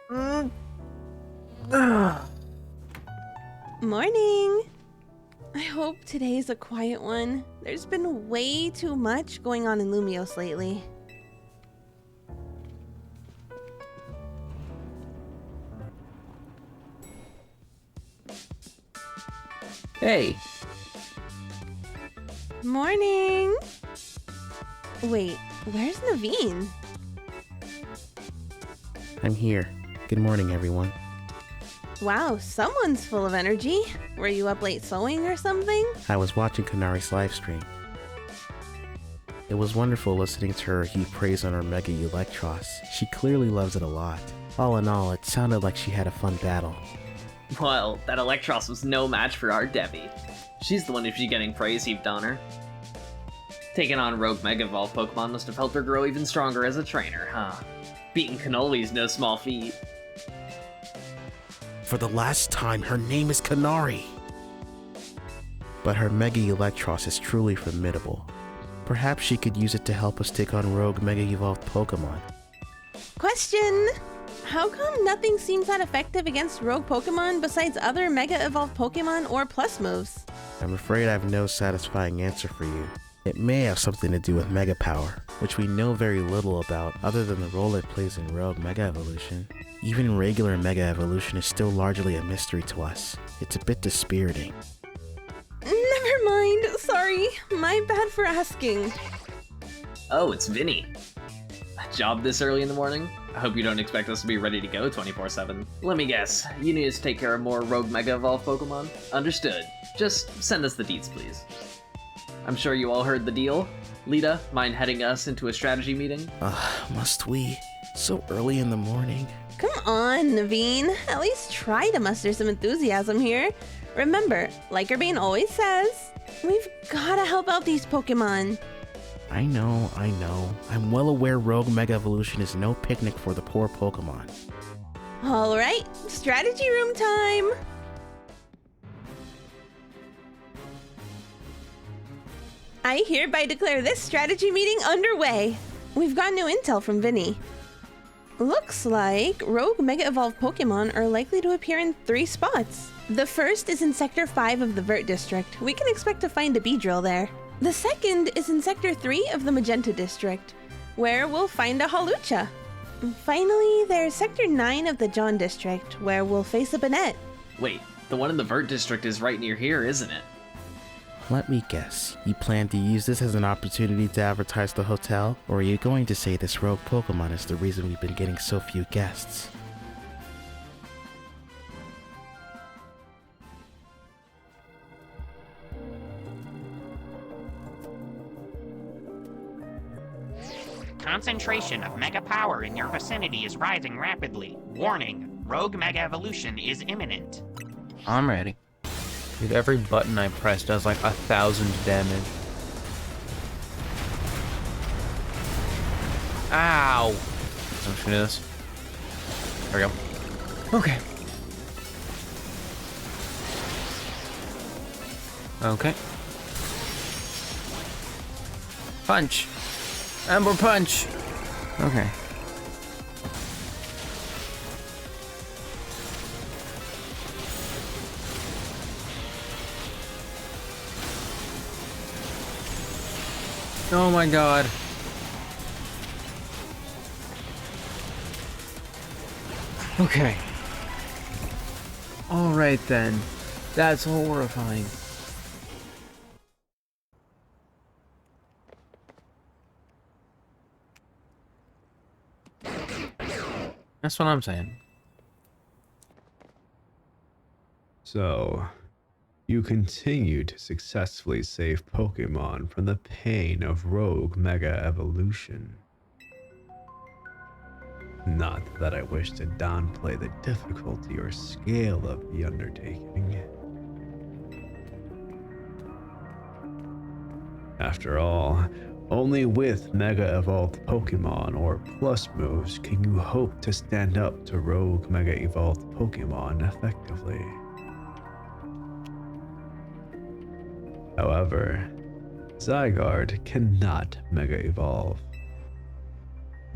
Morning! I hope today's a quiet one. There's been way too much going on in Lumiose lately. Hey, Morning! Wait, where's Naveen? I'm here. Good morning, everyone. Wow, someone's full of energy. Were you up late sewing or something? I was watching Kanari's live stream. It was wonderful listening to her heap praise on her Mega-Electros. She clearly loves it a lot. All in all, it sounded like she had a fun battle. well, that Electros was no match for our Devi. She's the one who's getting praise heaped on her. Taking on rogue Mega-Evolved Pokemon must have helped her grow even stronger as a trainer, huh? Beating Cannoli's no small feat. For the last time, her name is Kanari! But her Mega-Electros is truly formidable. Perhaps she could use it to help us take on rogue Mega-Evolved Pokemon. Question! How come nothing seems that effective against rogue Pokemon besides other Mega-Evolved Pokemon or Plus moves? I'm afraid I have no satisfying answer for you. It may have something to do with Mega Power, which we know very little about other than the role it plays in Rogue Mega Evolution. Even regular Mega Evolution is still largely a mystery to us. It's a bit dispiriting. Never mind, sorry. My bad for asking. Oh, it's Vinnie. A job this early in the morning? I hope you don't expect us to be ready to go 24/7. Let me guess, you need us to take care of more rogue Mega-Evolved Pokemon? Understood. Just send us the deets, please. I'm sure you all heard the deal. Lita, mind heading us into a strategy meeting? Must we? So early in the morning? Come on, Naveen. At least try to muster some enthusiasm here. Remember, like Urbane always says, we've gotta help out these Pokemon. I know. I'm well aware Rogue Mega Evolution is no picnic for the poor Pokemon. Alright, strategy room time! I hereby declare this strategy meeting underway. We've got new intel from Vinnie. Looks like rogue Mega-Evolved Pokemon are likely to appear in 3 spots. The first is in Sector 5 of the Vert District. We can expect to find a Beedrill there. The second is in Sector 3 of the Magenta District, where we'll find a Hawlucha. And finally, there's Sector 9 of the John District, where we'll face a Banette. Wait, the one in the Vert District is right near here, isn't it? Let me guess, you plan to use this as an opportunity to advertise the hotel? Or are you going to say this rogue Pokemon is the reason we've been getting so few guests? Concentration of Mega Power in your vicinity is rising rapidly. Warning, Rogue Mega Evolution is imminent. I'm ready. Dude, every button I press does like 1,000 damage. Ow! I'm just gonna do this. There we go. Okay. Okay. Punch! Ember punch! Okay. Oh my god. Okay. Alright then. That's horrifying. That's what I'm saying. So, you continue to successfully save Pokemon from the pain of rogue Mega Evolution. Not that I wish to downplay the difficulty or scale of the undertaking. After all, only with Mega-Evolved Pokemon or Plus moves can you hope to stand up to rogue Mega-Evolved Pokemon effectively. However, Zygarde cannot Mega-Evolve.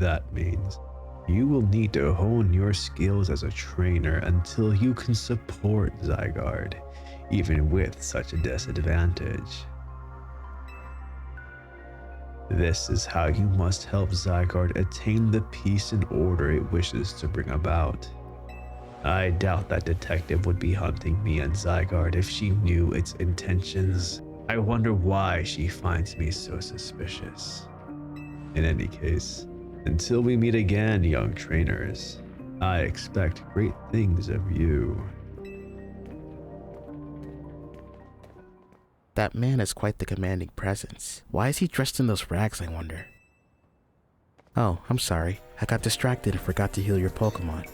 That means You will need to hone your skills as a trainer until you can support Zygarde, even with such a disadvantage. This is how you must help Zygarde attain the peace and order it wishes to bring about. I doubt that detective would be hunting me and Zygarde if she knew its intentions. I wonder why she finds me so suspicious. In any case, until we meet again, young trainers, I expect great things of you. That man is quite the commanding presence. Why is he dressed in those rags, I wonder? Oh, I'm sorry. I got distracted and forgot to heal your Pokemon.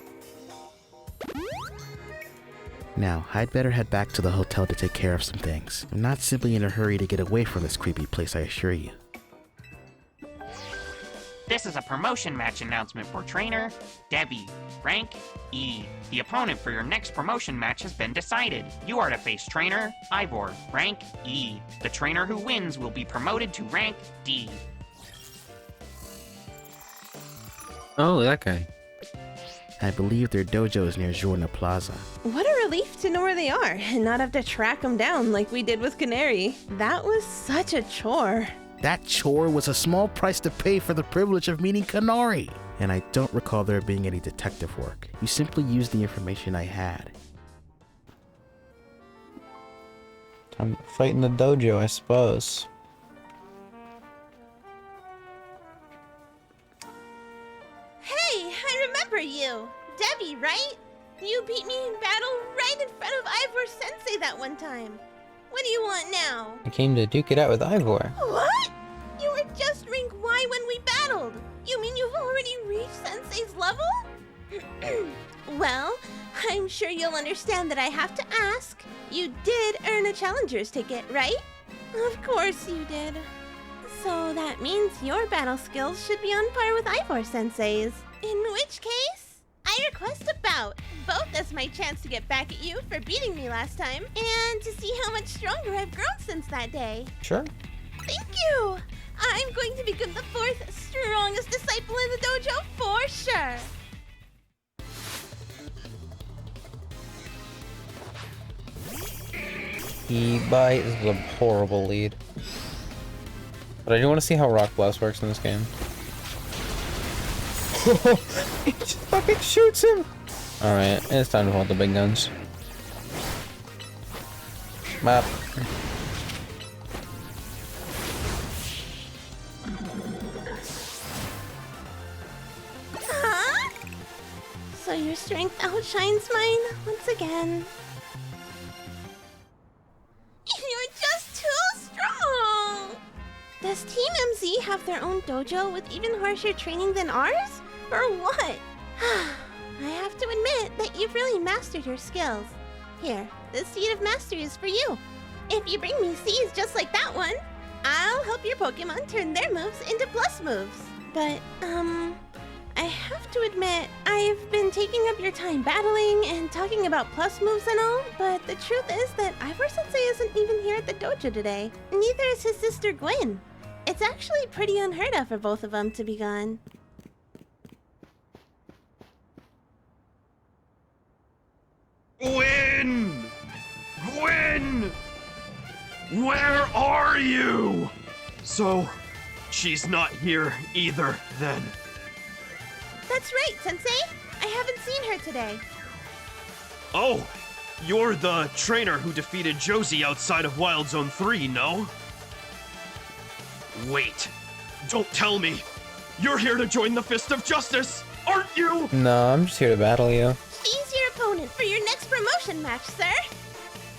Now, I'd better head back to the hotel to take care of some things. I'm not simply in a hurry to get away from this creepy place, I assure you. This is a promotion match announcement for trainer Devi, rank E. The opponent for your next promotion match has been decided. You are to face trainer Ivor, rank E. The trainer who wins will be promoted to rank D. Oh, that guy. I believe their dojo is near Journa Plaza. What a relief to know where they are and not have to track them down like we did with Canary. That was such a chore. That chore was a small price to pay for the privilege of meeting Canary. And I don't recall there being any detective work. You simply used the information I had. Time to fight in the dojo, I suppose. Hey, I remember you. Devi, right? You beat me in battle right in front of Ivor Sensei that one time. What do you want now? I came to duke it out with Ivor. What? You were just rank Y when we battled. You mean you've already reached Sensei's level? Well, I'm sure you'll understand that I have to ask. You did earn a challenger's ticket, right? Of course you did. So that means your battle skills should be on par with Ivor Sensei's. In which case, I request a bout, both as my chance to get back at you for beating me last time, and to see how much stronger I've grown since that day. Sure. Thank you! I'm going to become the 4th strongest disciple in the dojo for sure! E-Bite is a horrible lead. But I do want to see how Rock Blast works in this game. He just fucking shoots him! Alright, it's time to hold the big guns. Map. Huh? So your strength outshines mine once again. You're just too strong! Does Team MZ have their own dojo with even harsher training than ours? Or what? I have to admit that you've really mastered your skills. Here, this Seed of Mastery is for you. If you bring me C's just like that one, I'll help your Pokemon turn their moves into plus moves. But, I have to admit, I've been taking up your time battling and talking about plus moves and all, but the truth is that Ivor Sensei isn't even here at the dojo today. Neither is his sister Gwynn. It's actually pretty unheard of for both of them to be gone. Gwynn! Gwynn! Where are you? So, she's not here either, then. That's right, Sensei. I haven't seen her today. Oh, you're the trainer who defeated Josie outside of Wild Zone 3, no? Wait, don't tell me. You're here to join the Fist of Justice, aren't you? No, I'm just here to battle you. She's your opponent for your next promotion match, sir.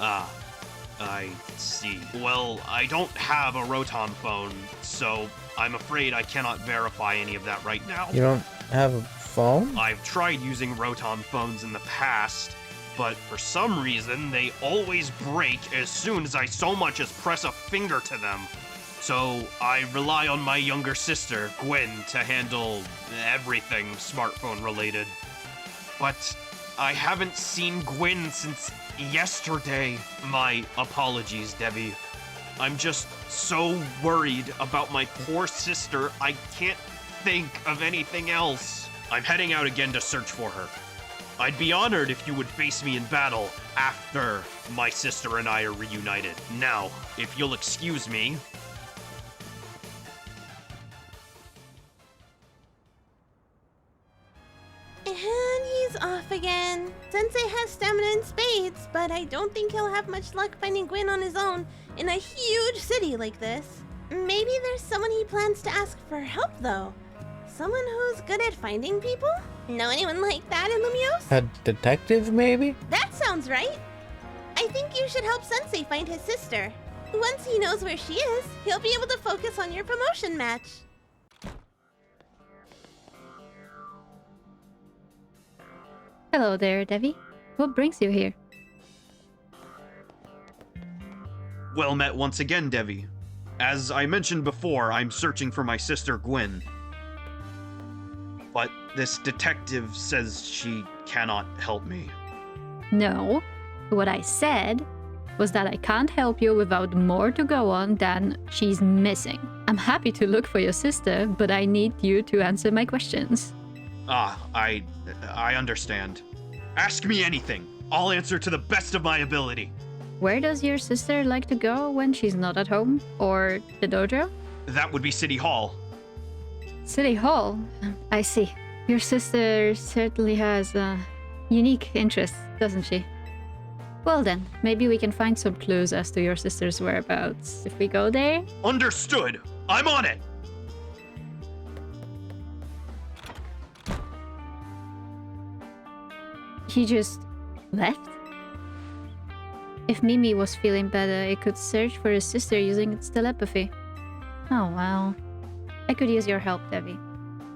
Ah, I see. Well, I don't have a Rotom phone, so I'm afraid I cannot verify any of that right now. You don't have a phone? I've tried using Rotom phones in the past, but for some reason, they always break as soon as I so much as press a finger to them. So I rely on my younger sister, Gwynn, to handle everything smartphone related. But I haven't seen Gwynn since yesterday. My apologies, Devi. I'm just so worried about my poor sister, I can't think of anything else. I'm heading out again to search for her. I'd be honored if you would face me in battle after my sister and I are reunited. Now, if you'll excuse me. And he's off again. Sensei has stamina in spades, but I don't think he'll have much luck finding Gwyn on his own in a huge city like this. Maybe there's someone he plans to ask for help, though. Someone who's good at finding people? Know anyone like that in Lumiose? A detective, maybe? That sounds right. I think you should help Sensei find his sister. Once he knows where she is, he'll be able to focus on your promotion match. Hello there, Devi. What brings you here? Well met once again, Devi. As I mentioned before, I'm searching for my sister Gwyn. But this detective says she cannot help me. No. What I said was that I can't help you without more to go on than she's missing. I'm happy to look for your sister, but I need you to answer my questions. I understand. Ask me anything. I'll answer to the best of my ability. Where does your sister like to go when she's not at home? Or the dojo? That would be City Hall. City Hall? I see. Your sister certainly has unique interests, doesn't she? Well then, maybe we can find some clues as to your sister's whereabouts if we go there. Understood. I'm on it. He just left? If Mimi was feeling better, it could search for his sister using its telepathy. Oh well. I could use your help, Devi.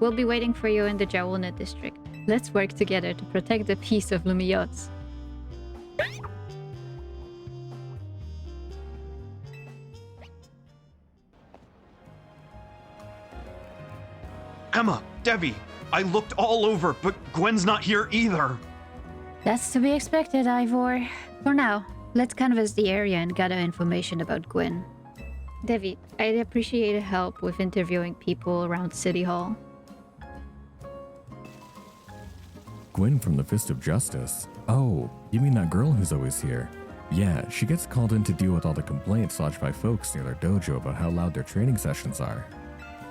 We'll be waiting for you in the Jacinthe district. Let's work together to protect the peace of Lumiose. Emma, Devi, I looked all over, but Gwen's not here either. That's to be expected, Ivor. For now, let's canvass the area and gather information about Gwyn. Devi, I'd appreciate help with interviewing people around City Hall. Gwyn from the Fist of Justice? Oh, you mean that girl who's always here? Yeah, she gets called in to deal with all the complaints lodged by folks near their dojo about how loud their training sessions are.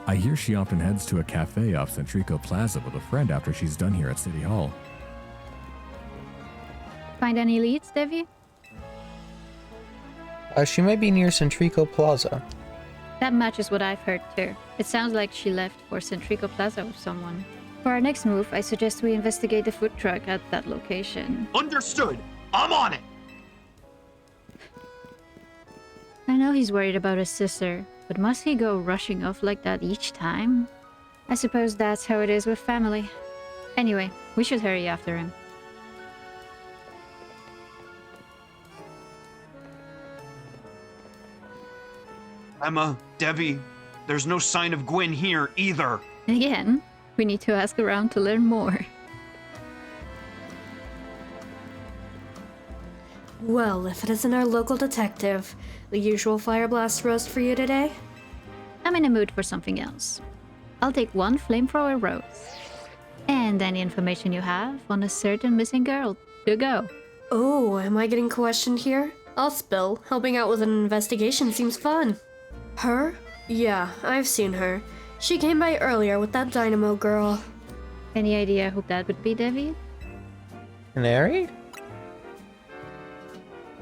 I hear she often heads to a cafe off Centrico Plaza with a friend after she's done here at City Hall. Find any leads, Devi? She might be near Centrico Plaza. That matches what I've heard too. It sounds like she left for Centrico Plaza with someone. For our next move, I suggest we investigate the food truck at that location. Understood. I'm on it. I know he's worried about his sister, but must he go rushing off like that each time? I suppose that's how it is with family. Anyway, we should hurry after him. Emma, Devi, there's no sign of Gwyn here either. Again, we need to ask around to learn more. Well, if it isn't our local detective, the usual fire blast roast for you today? I'm in a mood for something else. I'll take one flamethrower rose. And any information you have on a certain missing girl to go. Oh, am I getting questioned here? I'll spill. Helping out with an investigation seems fun. Her? Yeah, I've seen her. She came by earlier with that Dynamo girl. Any idea who that would be, Devi? Canary?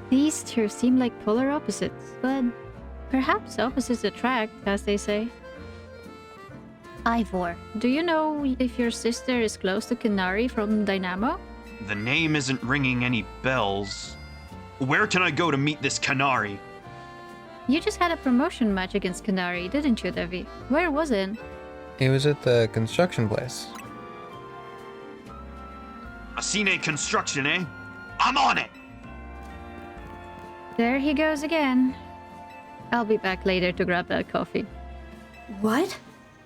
These two seem like polar opposites, but perhaps opposites attract, as they say. Ivor, do you know if your sister is close to Canary from Dynamo? The name isn't ringing any bells. Where can I go to meet this Canary? You just had a promotion match against Canary, didn't you, Devi? Where was it? It was at the construction place. Asine Construction, eh? I'm on it! There he goes again. I'll be back later to grab that coffee. What?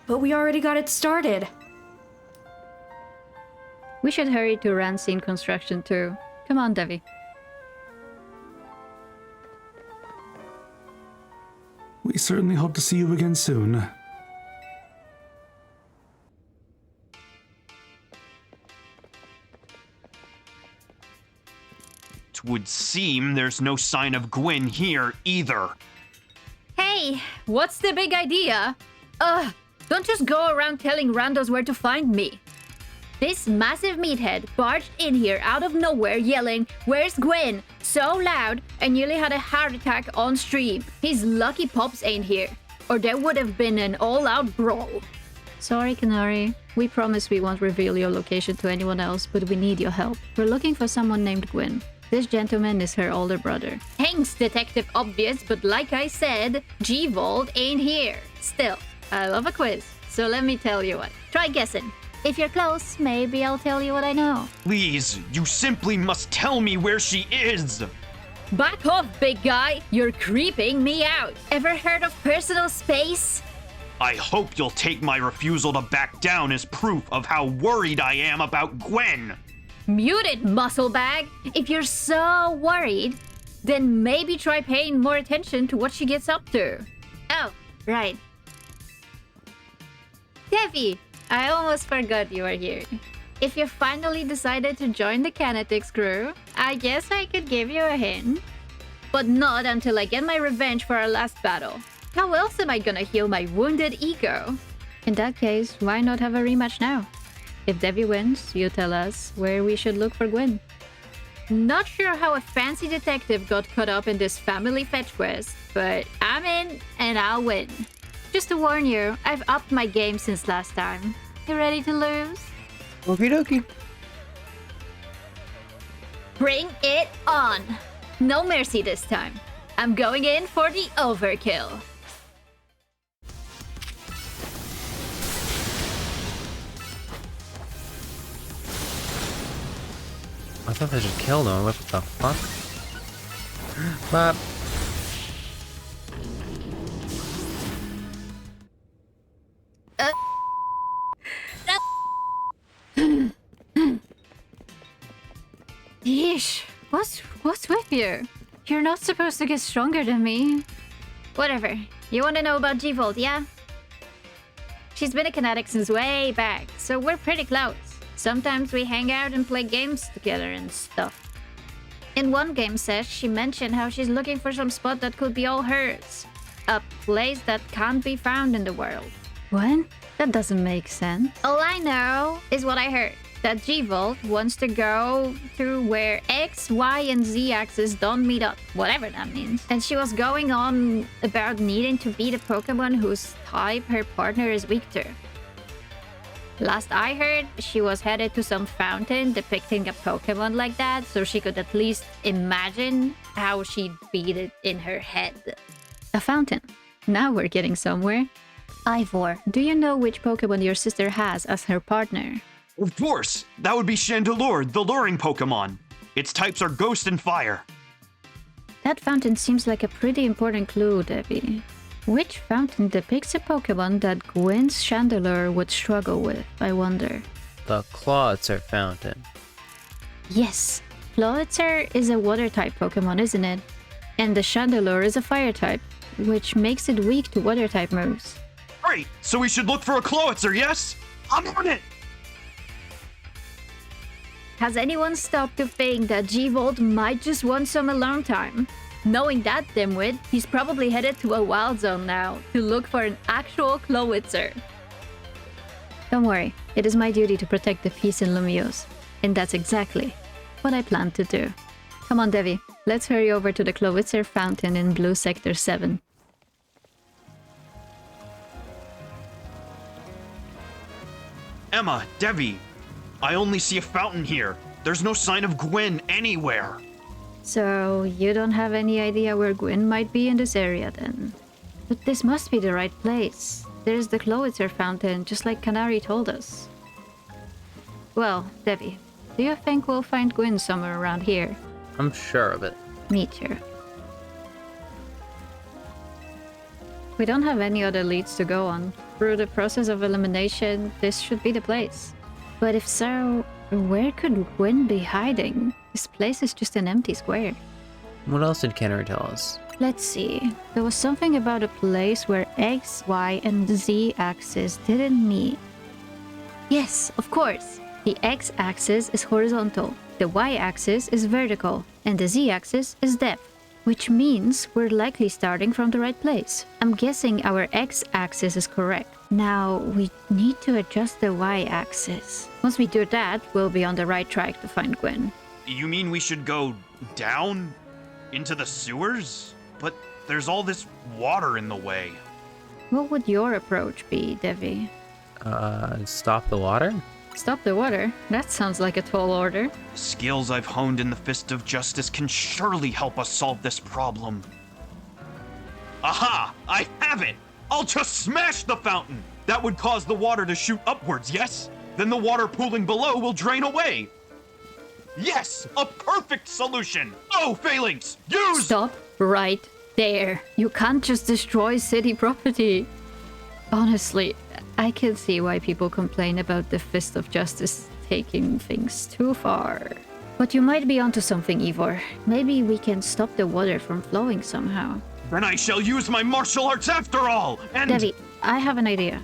But we already got it started. We should hurry to Rancine Construction too. Come on, Devi. We certainly hope to see you again soon. would seem there's no sign of Gwynn here either. Hey, what's the big idea? Don't just go around telling randos where to find me. This massive meathead barged in here out of nowhere yelling, "Where's Gwynn?" so loud I nearly had a heart attack on stream. His lucky Pops ain't here, or there would have been an all-out brawl. Sorry, Canary. We promise we won't reveal your location to anyone else, but we need your help. We're looking for someone named Gwynn. This gentleman is her older brother. Thanks, Detective Obvious, but like I said, G-Vault ain't here. Still, I love a quiz, so let me tell you what. Try guessing. If you're close, maybe I'll tell you what I know. Please, you simply must tell me where she is. Back off, big guy! You're creeping me out! Ever heard of personal space? I hope you'll take my refusal to back down as proof of how worried I am about Gwynn. Mute it, muscle bag! If you're so worried, then maybe try paying more attention to what she gets up to. Oh, right. Devi, I almost forgot you were here. If you finally decided to join the Canetics crew, I guess I could give you a hint. But not until I get my revenge for our last battle. How else am I gonna heal my wounded ego? In that case, why not have a rematch now? If Devi wins, you tell us where we should look for Gwynn. Not sure how a fancy detective got caught up in this family fetch quest, but I'm in and I'll win. Just to warn you, I've upped my game since last time. You ready to lose? Okie dokie. Bring it on! No mercy this time. I'm going in for the overkill. I thought I just killed him. What the fuck? Bop. Yeesh, what's with you? You're not supposed to get stronger than me. Whatever. You want to know about G-Vault, yeah? She's been a Kinetic since way back, so we're pretty close. Sometimes we hang out and play games together and stuff. In one game sesh, she mentioned how she's looking for some spot that could be all hers. A place that can't be found in the world. What? That doesn't make sense. All I know is what I heard. That G-Vault wants to go to where X, Y, and Z axis don't meet up, whatever that means. And she was going on about needing to beat a Pokemon whose type her partner is weak to. Last I heard, she was headed to some fountain depicting a Pokemon like that, so she could at least imagine how she'd beat it in her head. A fountain. Now we're getting somewhere. Ivor, do you know which Pokemon your sister has as her partner? Of course! That would be Chandelure, the luring Pokemon. Its types are Ghost and Fire. That fountain seems like a pretty important clue, Debbie. Which fountain depicts a Pokemon that Gwynn's Chandelure would struggle with, I wonder? The Clawitzer fountain. Yes, Clawitzer is a water-type Pokemon, isn't it? And the Chandelure is a fire-type, which makes it weak to water-type moves. Great! So we should look for a Clawitzer, yes? I'm on it! Has anyone stopped to think that G-Vault might just want some alone time? Knowing that dimwit, he's probably headed to a wild zone now to look for an actual Clawitzer. Don't worry, it is my duty to protect the peace in Lumiose, and that's exactly what I plan to do. Come on, Devi, let's hurry over to the Clawitzer fountain in Blue Sector 7. Emma, Devi, I only see a fountain here. There's no sign of Gwynn anywhere. So, you don't have any idea where Gwynn might be in this area then? But this must be the right place. There's the Clawitzer fountain, just like Canary told us. Well, Devi, do you think we'll find Gwynn somewhere around here? I'm sure of it. Me too. We don't have any other leads to go on. Through the process of elimination, this should be the place. But if so, where could Gwynn be hiding? This place is just an empty square. What else did Canary tell us? Let's see. There was something about a place where X, Y, and Z axis didn't meet. Yes, of course. The x-axis is horizontal, the y-axis is vertical, and the z-axis is depth, which means we're likely starting from the right place. I'm guessing our x-axis is correct. Now, we need to adjust the y-axis. Once we do that, we'll be on the right track to find Gwynn. You mean we should go down? Into the sewers? But there's all this water in the way. What would your approach be, Devi? Stop the water? Stop the water? That sounds like a tall order. The skills I've honed in the Fist of Justice can surely help us solve this problem. Aha! I have it! I'll just smash the fountain! That would cause the water to shoot upwards, yes? Then the water pooling below will drain away! Yes! A perfect solution! No failings! Use! Stop right there. You can't just destroy city property. Honestly, I can see why people complain about the Fist of Justice taking things too far. But you might be onto something, Ivor. Maybe we can stop the water from flowing somehow. Then I shall use my martial arts after all! And... Devi, I have an idea.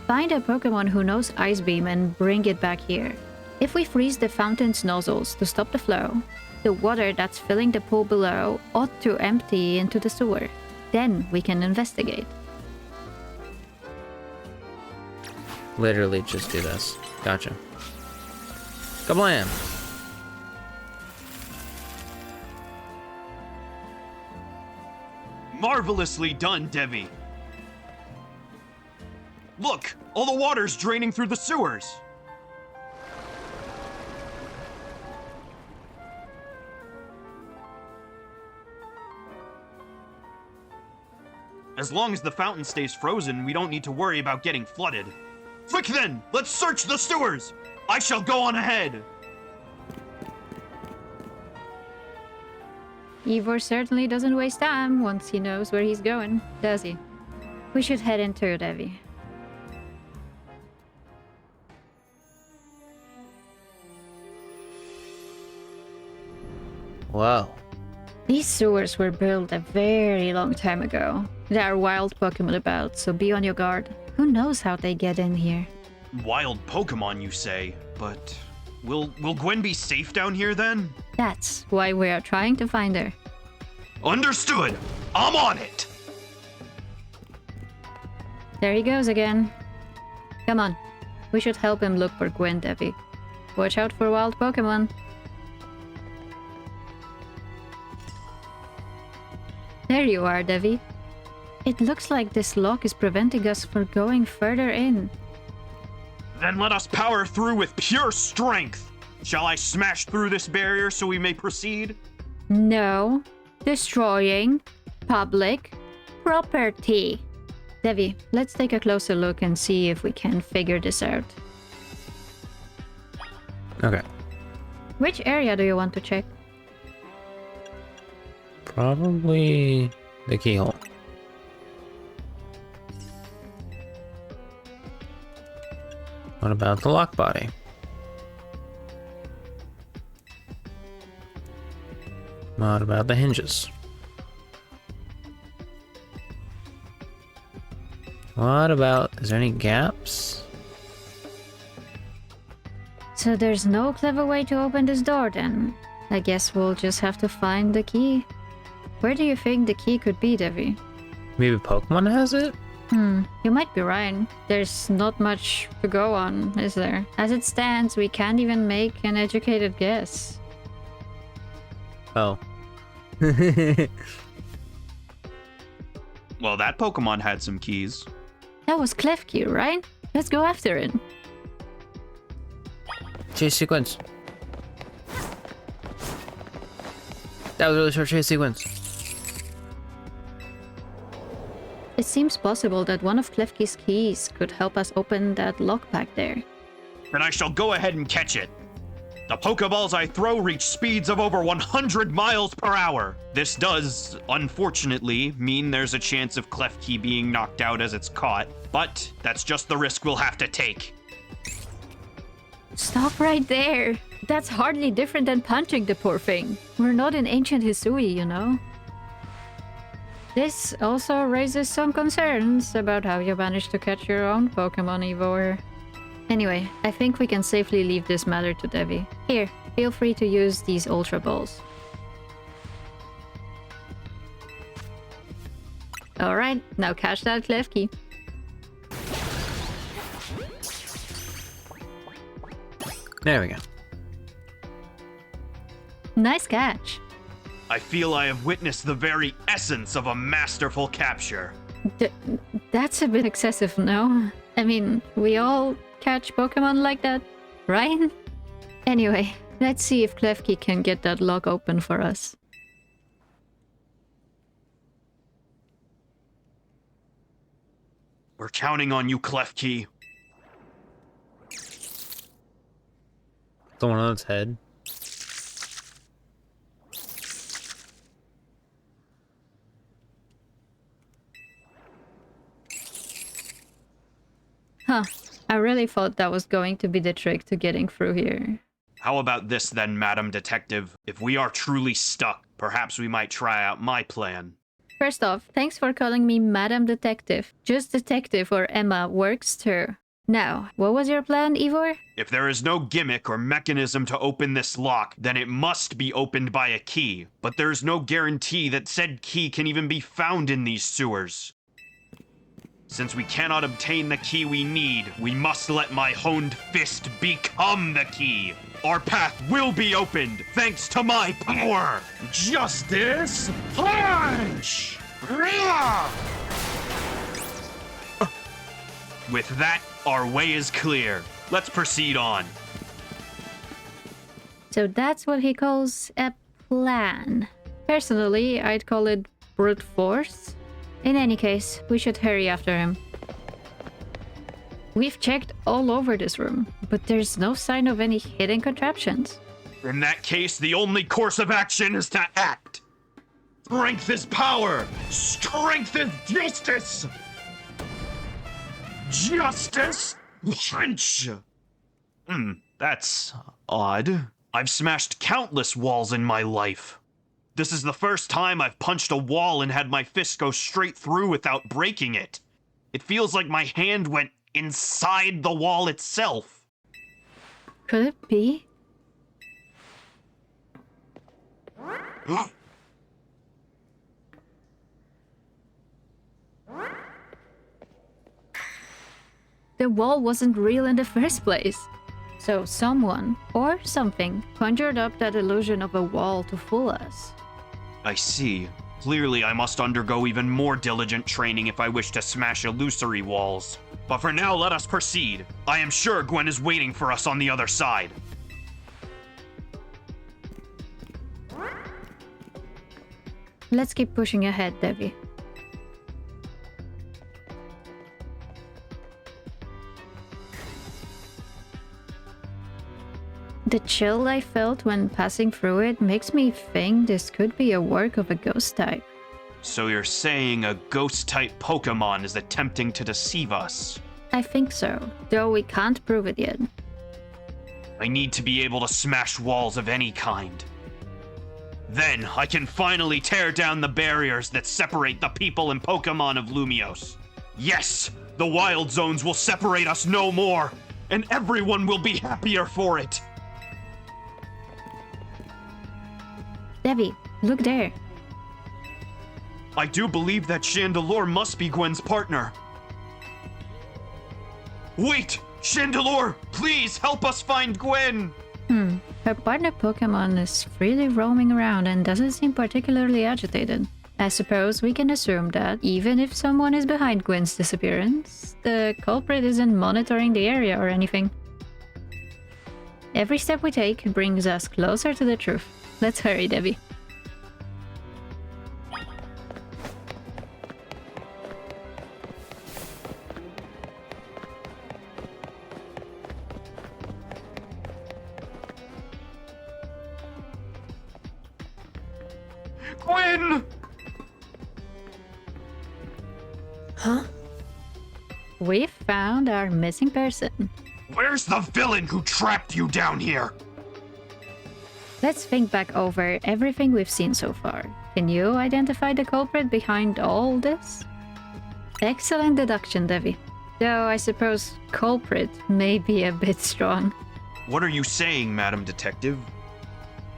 Find a Pokemon who knows Ice Beam and bring it back here. If we freeze the fountain's nozzles to stop the flow, the water that's filling the pool below ought to empty into the sewer. Then we can investigate. Literally just do this. Gotcha. Kablam! Marvelously done, Devi. Look, all the water's draining through the sewers. As long as the fountain stays frozen, we don't need to worry about getting flooded. Quick then, let's search the sewers! I shall go on ahead! Ivor certainly doesn't waste time once he knows where he's going, does he? We should head into Devi. Whoa. These sewers were built a very long time ago. There are wild Pokemon about, so be on your guard. Who knows how they get in here? Wild Pokemon, you say? But will Gwyn be safe down here then? That's why we are trying to find her. Understood! I'm on it! There he goes again. Come on. We should help him look for Gwyn, Devi. Watch out for wild Pokemon. There you are, Devi. It looks like this lock is preventing us from going further in. Then let us power through with pure strength! Shall I smash through this barrier so we may proceed? No. Destroying public property. Devi, let's take a closer look and see if we can figure this out. Okay. Which area do you want to check? Probably the keyhole. What about the lock body? What about the hinges? What about... is there any gaps? So there's no clever way to open this door then. I guess we'll just have to find the key. Where do you think the key could be, Devi? Maybe Pokemon has it? You might be right. There's not much to go on, is there? As it stands, we can't even make an educated guess. Oh. Well, that Pokemon had some keys. That was Klefki, right? Let's go after it. Chase sequence. That was a really short chase sequence. It seems possible that one of Klefki's keys could help us open that lock back there. Then I shall go ahead and catch it. The Pokeballs I throw reach speeds of over 100 miles per hour. This does, unfortunately, mean there's a chance of Klefki being knocked out as it's caught, but that's just the risk we'll have to take. Stop right there! That's hardly different than punching the poor thing. We're not in ancient Hisui, you know? This also raises some concerns about how you managed to catch your own Pokemon, Ivor. Anyway, I think we can safely leave this matter to Devi. Here, feel free to use these Ultra Balls. Alright, now catch that Klefki. There we go. Nice catch. I feel I have witnessed the very essence of a masterful capture. That's a bit excessive, no? I mean, we all catch Pokemon like that, right? Anyway, let's see if Klefki can get that lock open for us. We're counting on you, Klefki. The one on its head. Huh. I really thought that was going to be the trick to getting through here. How about this then, Madam Detective? If we are truly stuck, perhaps we might try out my plan. First off, thanks for calling me Madam Detective. Just Detective or Emma works too. Now, what was your plan, Ivor? If there is no gimmick or mechanism to open this lock, then it must be opened by a key. But there's no guarantee that said key can even be found in these sewers. Since we cannot obtain the key we need, we must let my honed fist become the key. Our path will be opened thanks to my power. Justice Punch! With that, our way is clear. Let's proceed on. So that's what he calls a plan. Personally, I'd call it brute force. In any case, we should hurry after him. We've checked all over this room, but there's no sign of any hidden contraptions. In that case, the only course of action is to act. Strength is power. Strength is justice. Justice Punch! That's odd. I've smashed countless walls in my life. This is the first time I've punched a wall and had my fist go straight through without breaking it. It feels like my hand went inside the wall itself. Could it be? The wall wasn't real in the first place. So someone, or something, conjured up that illusion of a wall to fool us. I see. Clearly, I must undergo even more diligent training if I wish to smash illusory walls. But for now, let us proceed. I am sure Gwynn is waiting for us on the other side. Let's keep pushing ahead, Devi. The chill I felt when passing through it makes me think this could be a work of a ghost type. So you're saying a ghost-type Pokémon is attempting to deceive us? I think so, though we can't prove it yet. I need to be able to smash walls of any kind. Then I can finally tear down the barriers that separate the people and Pokémon of Lumiose. Yes, the wild zones will separate us no more, and everyone will be happier for it. Devi, look there. I do believe that Chandelure must be Gwen's partner. Wait! Chandelure, please help us find Gwynn! Her partner Pokemon is freely roaming around and doesn't seem particularly agitated. I suppose we can assume that even if someone is behind Gwyn's disappearance, the culprit isn't monitoring the area or anything. Every step we take brings us closer to the truth. Let's hurry, Devi. Gwynn! Huh? We've found our missing person. Where's the villain who trapped you down here? Let's think back over everything we've seen so far. Can you identify the culprit behind all this? Excellent deduction, Devi. Though I suppose culprit may be a bit strong. What are you saying, Madam Detective?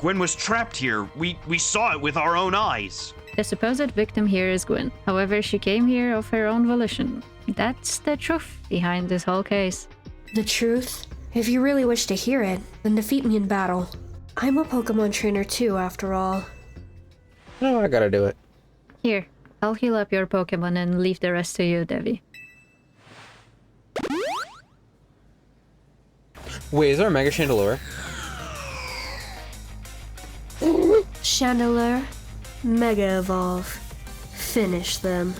Gwyn was trapped here. We saw it with our own eyes. The supposed victim here is Gwyn. However, she came here of her own volition. That's the truth behind this whole case. The truth? If you really wish to hear it, then defeat me in battle. I'm a Pokemon trainer too, after all. No, I gotta do it. Here, I'll heal up your Pokemon and leave the rest to you, Devi. Wait, is there a Mega Chandelure? Chandelure, Mega-Evolve. Finish them.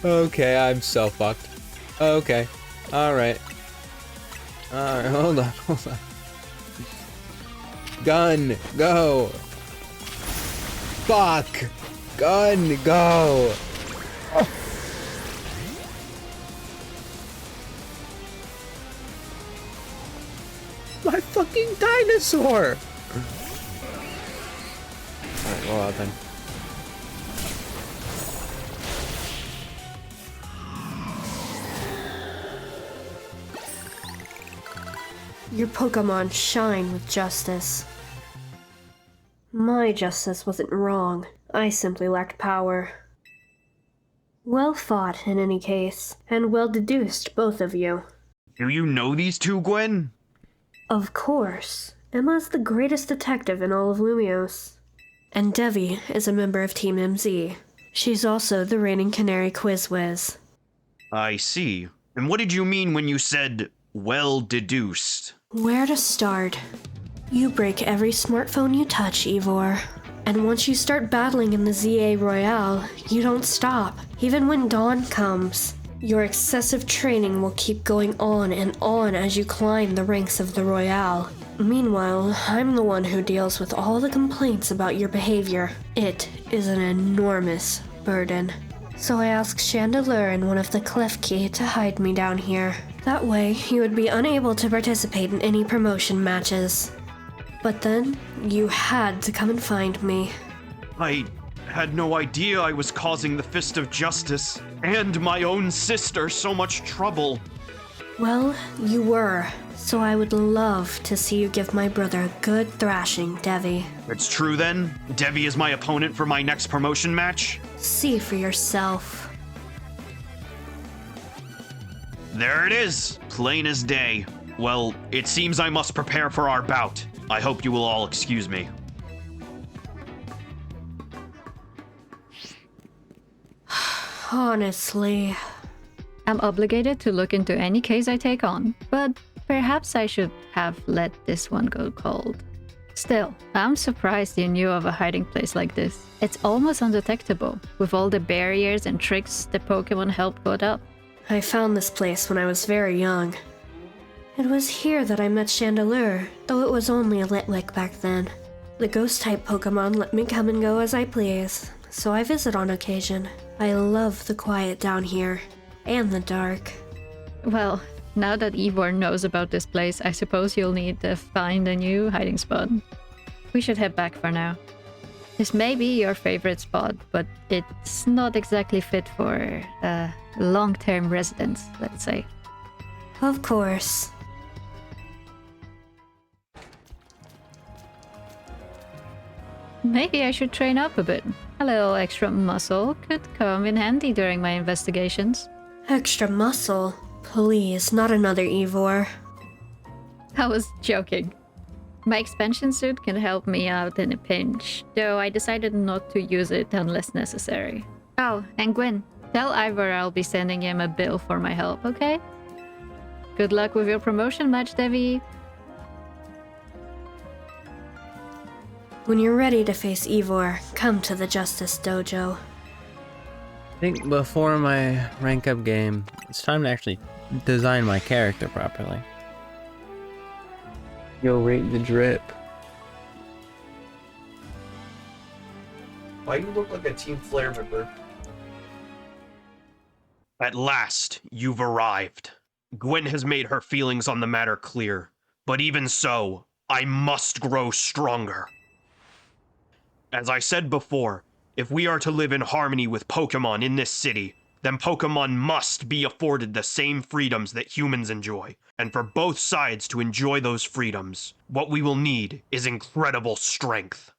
Okay, I'm so fucked. Okay. Alright. Alright, hold on. Gun, go! Fuck! Gun, go! My fucking dinosaur! Alright, roll out then. Your Pokemon shine with justice. My justice wasn't wrong. I simply lacked power. Well fought, in any case, and well deduced, both of you. Do you know these two, Gwyn? Of course. Emma's the greatest detective in all of Lumiose. And Devi is a member of Team MZ. She's also the reigning Canary Quiz Whiz. I see. And what did you mean when you said, well deduced? Where to start? You break every smartphone you touch, Ivor. And once you start battling in the ZA Royale, you don't stop, even when dawn comes. Your excessive training will keep going on and on as you climb the ranks of the Royale. Meanwhile, I'm the one who deals with all the complaints about your behavior. It is an enormous burden. So I asked Chandelure and one of the Klefki to hide me down here. That way, you would be unable to participate in any promotion matches. But then, you had to come and find me. I had no idea I was causing the Fist of Justice and my own sister so much trouble. Well, you were. So I would love to see you give my brother a good thrashing, Devi. It's true then? Devi is my opponent for my next promotion match? See for yourself. There it is, plain as day. Well, it seems I must prepare for our bout. I hope you will all excuse me. Honestly. I'm obligated to look into any case I take on, but perhaps I should have let this one go cold. Still, I'm surprised you knew of a hiding place like this. It's almost undetectable, with all the barriers and tricks the Pokémon helped put up. I found this place when I was very young. It was here that I met Chandelure, though it was only a Litwick back then. The ghost-type Pokémon let me come and go as I please, so I visit on occasion. I love the quiet down here, and the dark. Well, now that Ivor knows about this place, I suppose you'll need to find a new hiding spot. We should head back for now. This may be your favorite spot, but it's not exactly fit for long-term residence, let's say. Of course. Maybe I should train up a bit. A little extra muscle could come in handy during my investigations. Extra muscle? Please, not another Ivor. I was joking. My expansion suit can help me out in a pinch, though I decided not to use it unless necessary. Oh, and Gwyn, tell Ivor I'll be sending him a bill for my help, okay? Good luck with your promotion match, Devi. When you're ready to face Ivor, come to the Justice Dojo. I think before my rank up game, it's time to actually design my character properly. Yo, rate the drip. Why you look like a Team Flare member? At last, you've arrived. Gwynn has made her feelings on the matter clear, but even so, I must grow stronger. As I said before, if we are to live in harmony with Pokémon in this city, then Pokémon must be afforded the same freedoms that humans enjoy. And for both sides to enjoy those freedoms, what we will need is incredible strength.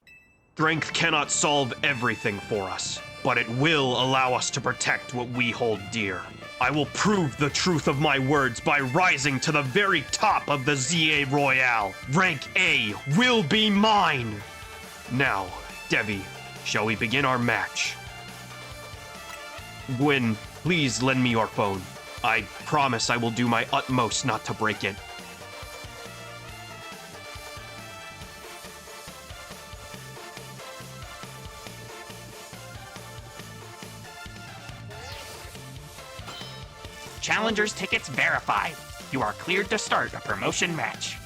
Strength cannot solve everything for us, but it will allow us to protect what we hold dear. I will prove the truth of my words by rising to the very top of the ZA Royale. Rank A will be mine! Now, Devi, shall we begin our match? Gwynn, please lend me your phone. I promise I will do my utmost not to break it. Challengers tickets verified. You are cleared to start a promotion match.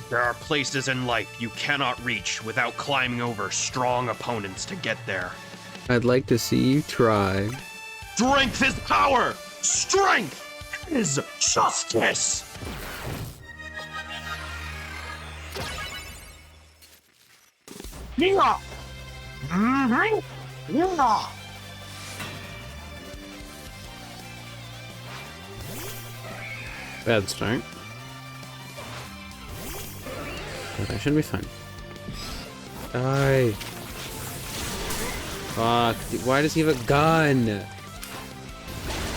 There are places in life you cannot reach without climbing over strong opponents to get there. I'd like to see you try. Strength is power! Strength is justice! Yeah. Yeah. Bad start. But I should be fine. Die. Fuck. Why does he have a gun?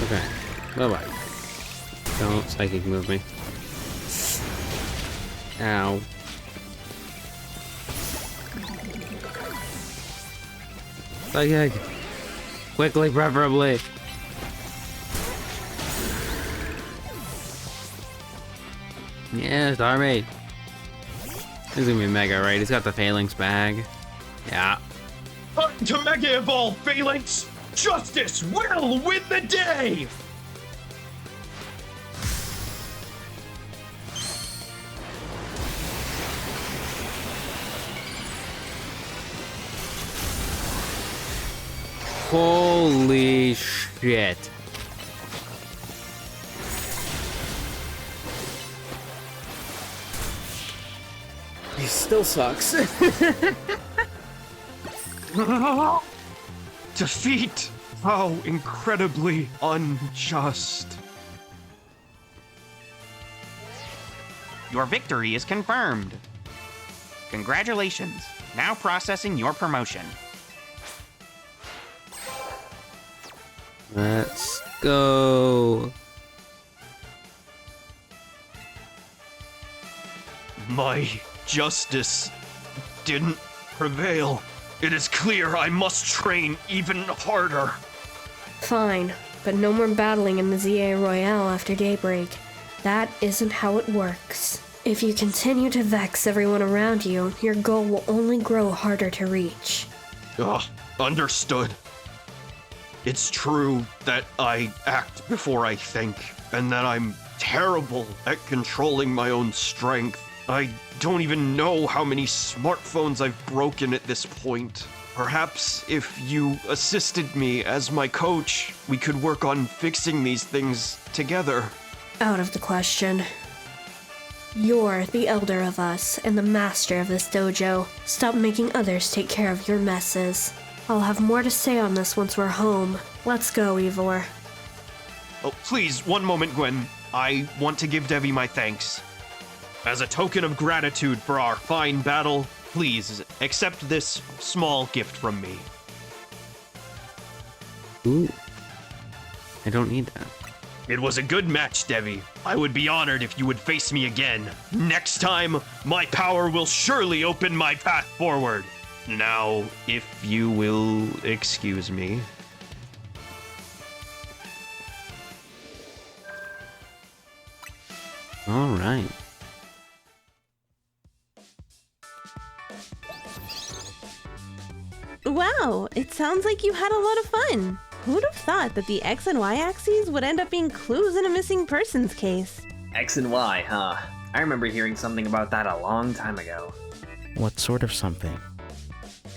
Okay. Bye-bye. Don't psychic move me. Ow. Psychic. Quickly, preferably. Yeah, star me. He's gonna be Mega, right? He's got the Phalanx bag. Yeah. To Mega-Evolved Phalanx, justice will win the day! Holy shit. He still sucks. Defeat! How incredibly unjust. Your victory is confirmed. Congratulations. Now processing your promotion. Let's go. My justice didn't prevail. It is clear I must train even harder. Fine, but no more battling in the ZA Royale after daybreak. That isn't how it works. If you continue to vex everyone around you, your goal will only grow harder to reach. Ugh, understood. It's true that I act before I think, and that I'm terrible at controlling my own strength. I don't even know how many smartphones I've broken at this point. Perhaps if you assisted me as my coach, we could work on fixing these things together. Out of the question. You're the elder of us and the master of this dojo. Stop making others take care of your messes. I'll have more to say on this once we're home. Let's go, Ivor. Oh, please, one moment, Gwynn. I want to give Devi my thanks. As a token of gratitude for our fine battle, please accept this small gift from me. Ooh. I don't need that. It was a good match, Devi. I would be honored if you would face me again. Next time, my power will surely open my path forward. Now, if you will excuse me. All right. Wow, it sounds like you had a lot of fun. Who'd have thought that the X and Y axes would end up being clues in a missing persons case? X and Y, huh? I remember hearing something about that a long time ago. What sort of something?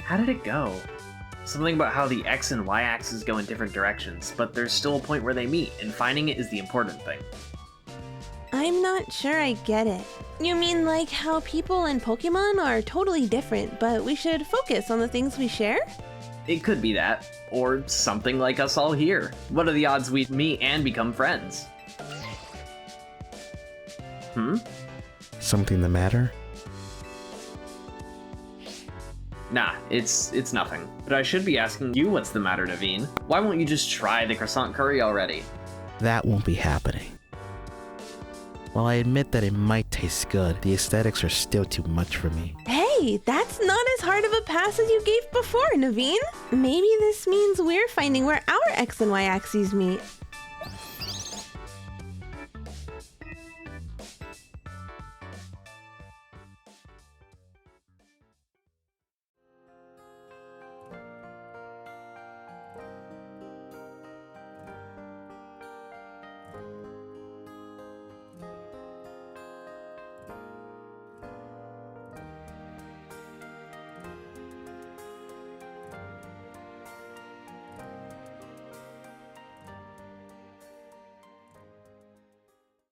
How did it go? Something about how the X and Y axes go in different directions, but there's still a point where they meet, and finding it is the important thing. I'm not sure I get it. You mean like how people and Pokemon are totally different, but we should focus on the things we share? It could be that, or something like us all here. What are the odds we'd meet and become friends? Something the matter? Nah, it's nothing. But I should be asking you what's the matter, Naveen. Why won't you just try the croissant curry already? That won't be happening. While I admit that it might taste good, the aesthetics are still too much for me. Hey, that's not as hard of a pass as you gave before, Naveen. Maybe this means we're finding where our X and Y axes meet.